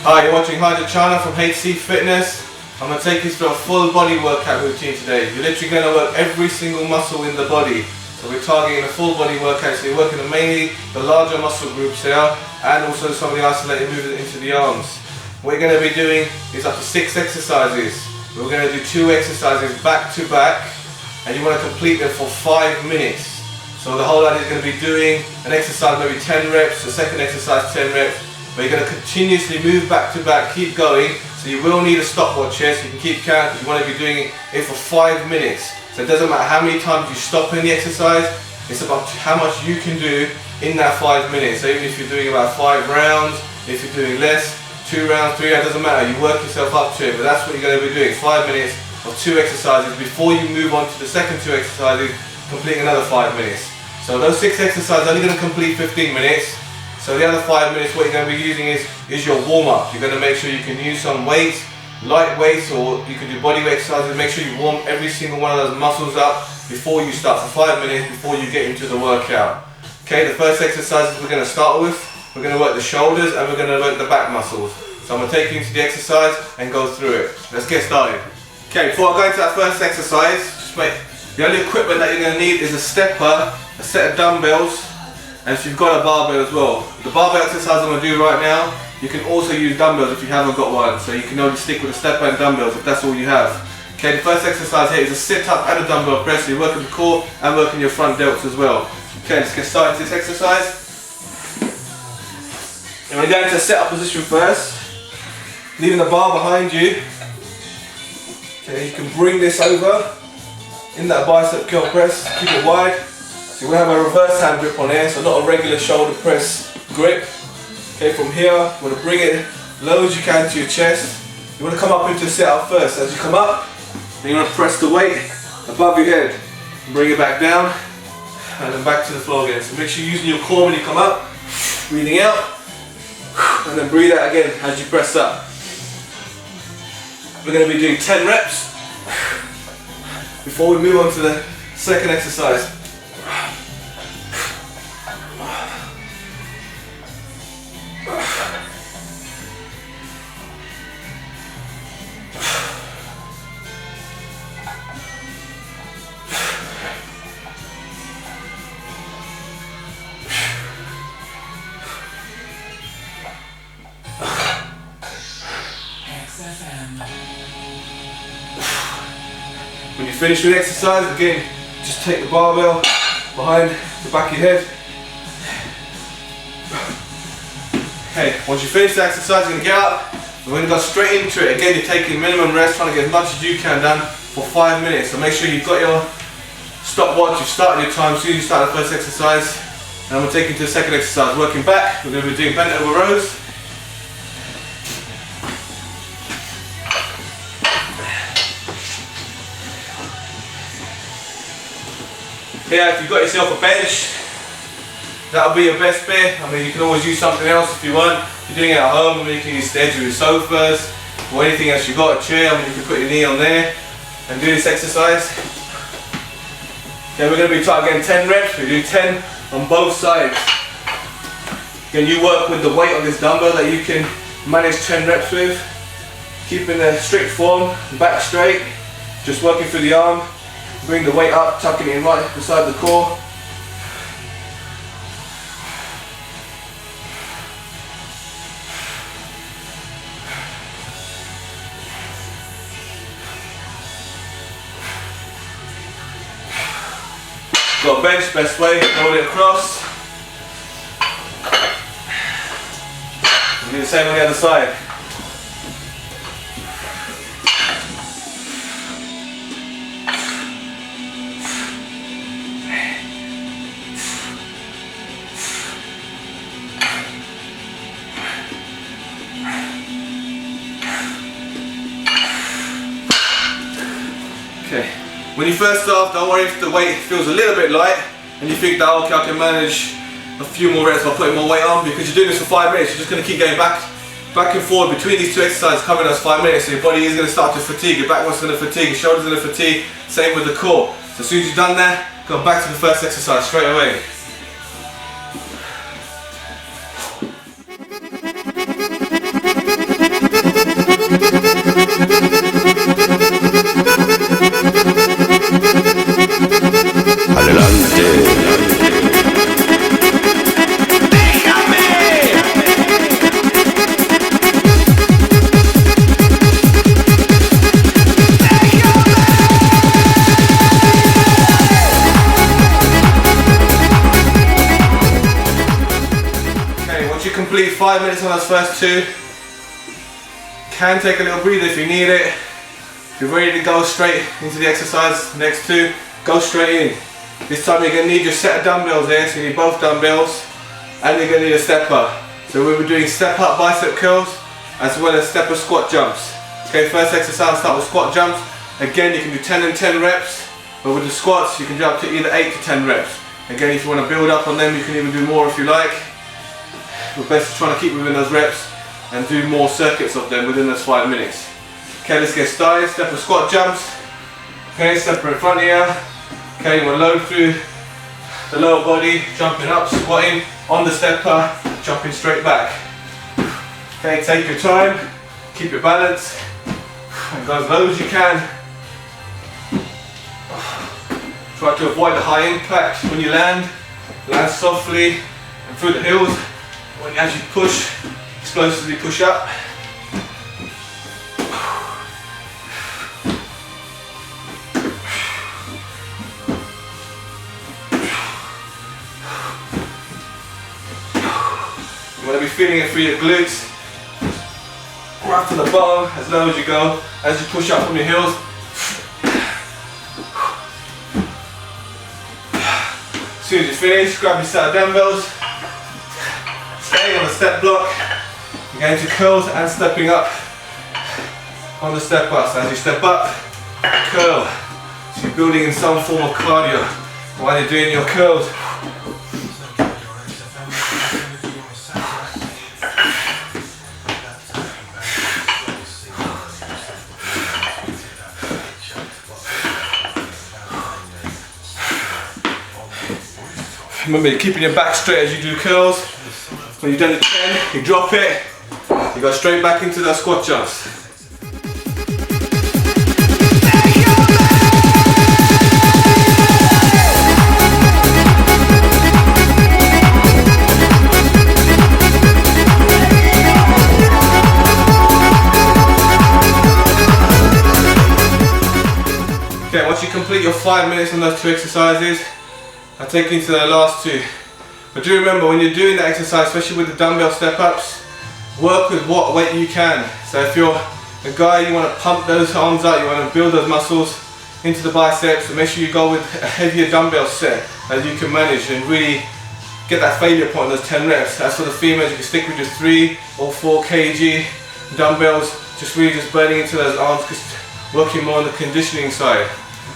Hi, you're watching Hydra Chana from HC Fitness. I'm going to take you through a full body workout routine today. You're literally going to work every single muscle in the body. So we're targeting a full body workout, so you're working mainly the larger muscle groups here and also some of the isolated movements into the arms. What you're going to be doing is up to 6 exercises. We're going to do 2 exercises back to back and you want to complete them for 5 minutes. So the whole idea is going to be doing an exercise, maybe 10 reps, the second exercise 10 reps, but you're going to continuously move back to back, keep going, so you will need a stopwatch here so you can keep count. You want to be doing it for 5 minutes. So it doesn't matter how many times you stop in the exercise, it's about how much you can do in that 5 minutes. So even if you're doing about 5 rounds, if you're doing less, 2 rounds, 3 rounds, doesn't matter, you work yourself up to it, but that's what you're going to be doing, 5 minutes of 2 exercises before you move on to the second 2 exercises, completing another 5 minutes. So those 6 exercises are only going to complete 15 minutes. So the other 5 minutes, what you're going to be using is your warm-up. You're going to make sure you can use some weights, light weights, or you can do body weight exercises. Make sure you warm every single one of those muscles up before you start, for 5 minutes before you get into the workout. Okay, the first exercises we're going to start with, we're going to work the shoulders and we're going to work the back muscles. So I'm going to take you into the exercise and go through it. Let's get started. Okay, before I go into that first exercise, the only equipment that you're going to need is a stepper, a set of dumbbells, and if you've got a barbell as well. The barbell exercise I'm going to do right now, you can also use dumbbells if you haven't got one. So you can only stick with a stepper and dumbbells if that's all you have. Okay, the first exercise here is a sit up and a dumbbell press. So you're working the core and working your front delts as well. Okay, let's get started with this exercise. And we're going to set up position first, leaving the bar behind you. Okay, you can bring this over in that bicep curl press, keep it wide. So we're going to have a reverse hand grip on here, so not a regular shoulder press grip. Okay, from here, you want to bring it low as you can to your chest. You want to come up into a sit-up first. As you come up, then you want to press the weight above your head. Bring it back down, and then back to the floor again. So make sure you're using your core when you come up, breathing out, and then breathe out again as you press up. We're going to be doing 10 reps before we move on to the second exercise. When you finish with the exercise, again, just take the barbell behind the back of your head. Okay, once you finish the exercise, you're going to get up. We're going to go straight into it. Again, you're taking minimum rest, trying to get as much as you can done for 5 minutes. So make sure you've got your stopwatch, you've started your time as soon as you start the first exercise. And I'm going to take you to the second exercise. Working back, we're going to be doing bent over rows. Here, if you've got yourself a bench, that'll be your best bet. I mean, you can always use something else if you want. If you're doing it at home, I mean, you can use the edge of your sofas or anything else. You've got a chair, I mean, you can put your knee on there and do this exercise. Then we're going to be targeting 10 reps. We do 10 on both sides. Again, you work with the weight on this dumbbell that you can manage 10 reps with. Keeping a strict form, back straight, just working through the arm. Bring the weight up, tucking it in right beside the core. Got a bench, best way, roll it across. And do the same on the other side. Okay. When you first start, don't worry if the weight feels a little bit light and you think that, okay, I can manage a few more reps by putting more weight on, because you're doing this for 5 minutes. You're just going to keep going back and forth between these 2 exercises, covering those 5 minutes. So your body is going to start to fatigue, your back one's going to fatigue, your shoulders are going to fatigue, same with the core. So as soon as you've done that, go back to the first exercise straight away. complete 5 minutes on those first two. Can take a little breather if you need it. If you're ready to go straight into the exercise, next two, go straight in. This time you're going to need your set of dumbbells there, so you need both dumbbells, and you're going to need a stepper. So we'll be doing step up bicep curls as well as stepper squat jumps. Okay, first exercise, start with squat jumps. Again, you can do 10 and 10 reps, but with the squats you can jump to either 8 to 10 reps. Again, if you want to build up on them, you can even do more if you like. But best trying to keep within those reps and do more circuits of them within those 5 minutes. Okay, let's get started. Stepper squat jumps. Okay, stepper in front of you. Okay, you want to load through the lower body, jumping up, squatting on the stepper, jumping straight back. Okay, take your time, keep your balance, and go as low as you can. Try to avoid the high impact when you land. Land softly and through the heels. As you push, explosively push up. You want to be feeling it through your glutes, right to the bottom, as low as you go, as you push up from your heels. As soon as you finish, grab your set of dumbbells, stay on the step block, you're going to curls and stepping up on the step up. So as you step up, curl. So you're building in some form of cardio while you're doing your curls. Remember, you're keeping your back straight as you do curls. When you've done the 10, you drop it, you go straight back into those squat jumps. Okay, once you complete your 5 minutes on those two exercises, I'll take you into the last two. But do remember, when you're doing that exercise, especially with the dumbbell step ups, work with what weight you can. So if you're a guy, you want to pump those arms out, you want to build those muscles into the biceps, so make sure you go with a heavier dumbbell set as you can manage and really get that failure point on those 10 reps. As for the females, you can stick with just 3 or 4 kg dumbbells, just really just burning into those arms, just working more on the conditioning side.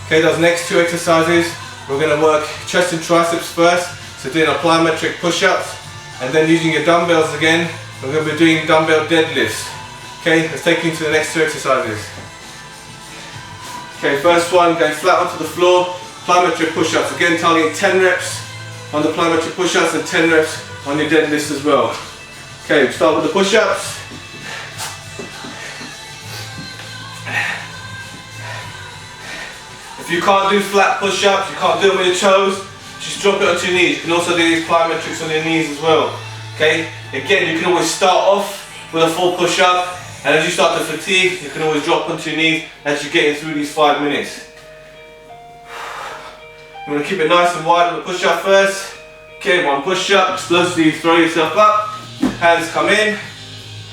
Okay, those next two exercises, we're going to work chest and triceps first, so doing our plyometric push-ups, and then using your dumbbells again, we're going to be doing dumbbell deadlifts. Okay, let's take you into the next two exercises. Okay, first one, going flat onto the floor, plyometric push-ups. Again, targeting 10 reps on the plyometric push-ups and 10 reps on your deadlifts as well. Okay, start with the push-ups. If you can't do flat push-ups, you can't do them with your toes, just drop it onto your knees. You can also do these plyometrics on your knees as well. Okay, again, you can always start off with a full push-up, and as you start to fatigue, you can always drop onto your knees as you're getting through these 5 minutes. You want to keep it nice and wide on the push-up first. Okay, one push-up, explosively throw yourself up, hands come in,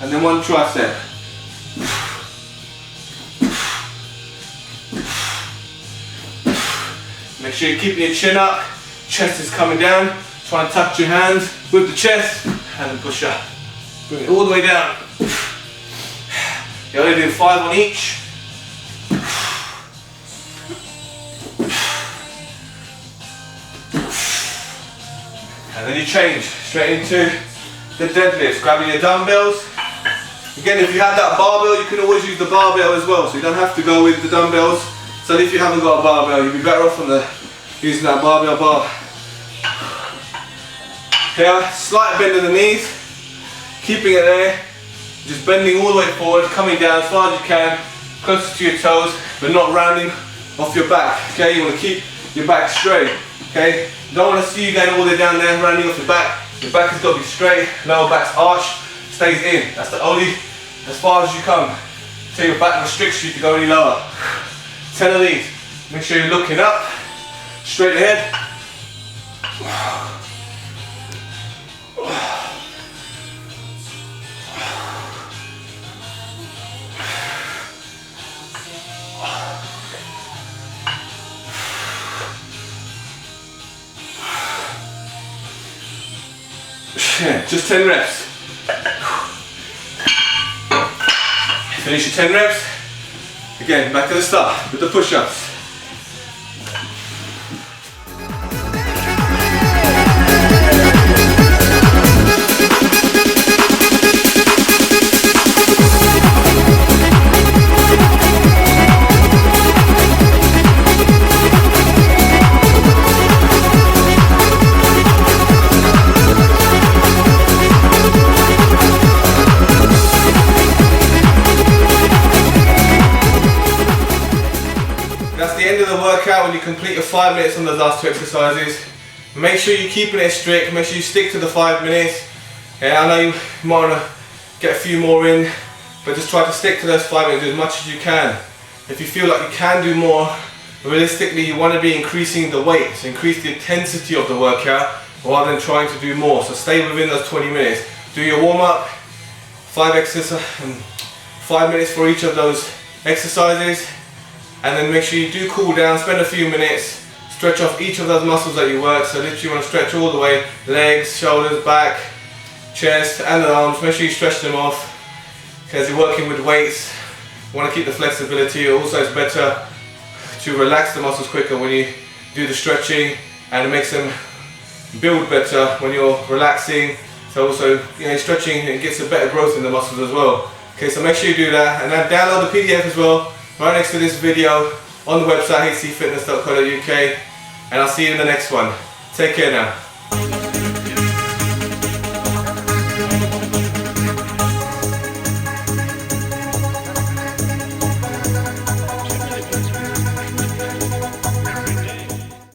and then one tricep. Make sure you're keeping your chin up, chest is coming down. Try and touch your hands with the chest and then push up. Bring it all the way down. You're only doing 5 on each. And then you change straight into the deadlifts. Grabbing your dumbbells. Again, if you have that barbell, you can always use the barbell as well, so you don't have to go with the dumbbells. So if you haven't got a barbell, you'd be better off using that barbell bar. Here, slight bend in the knees, keeping it there, just bending all the way forward, coming down as far as you can, closer to your toes, but not rounding off your back. Okay, you want to keep your back straight. Okay, don't want to see you going all the way down there, rounding off your back. Your back has got to be straight, lower back's arch, stays in. That's the only, as far as you come. Till your back restricts you to go any lower. 10 of these. Make sure you're looking up, straight ahead. 10, just 10 reps. Finish your 10 reps. Again, back to the start with the push-ups. That's the end of the workout when you complete your 5 minutes on those last 2 exercises. Make sure you're keeping it strict, make sure you stick to the 5 minutes. Yeah, I know you might want to get a few more in, but just try to stick to those 5 minutes as much as you can. If you feel like you can do more, realistically you want to be increasing the weight, so increase the intensity of the workout rather than trying to do more. So stay within those 20 minutes. Do your warm-up, 5 minutes for each of those exercises. And then make sure you do cool down, spend a few minutes, stretch off each of those muscles that you work. So literally you want to stretch all the way, legs, shoulders, back, chest and the arms. Make sure you stretch them off. Because you're working with weights, you want to keep the flexibility. Also it's better to relax the muscles quicker when you do the stretching, and it makes them build better when you're relaxing. So also, stretching, it gets a better growth in the muscles as well. Okay, so make sure you do that, and then download the PDF as well, right next to this video on the website hcfitness.co.uk, and I'll see you in the next one. Take care now.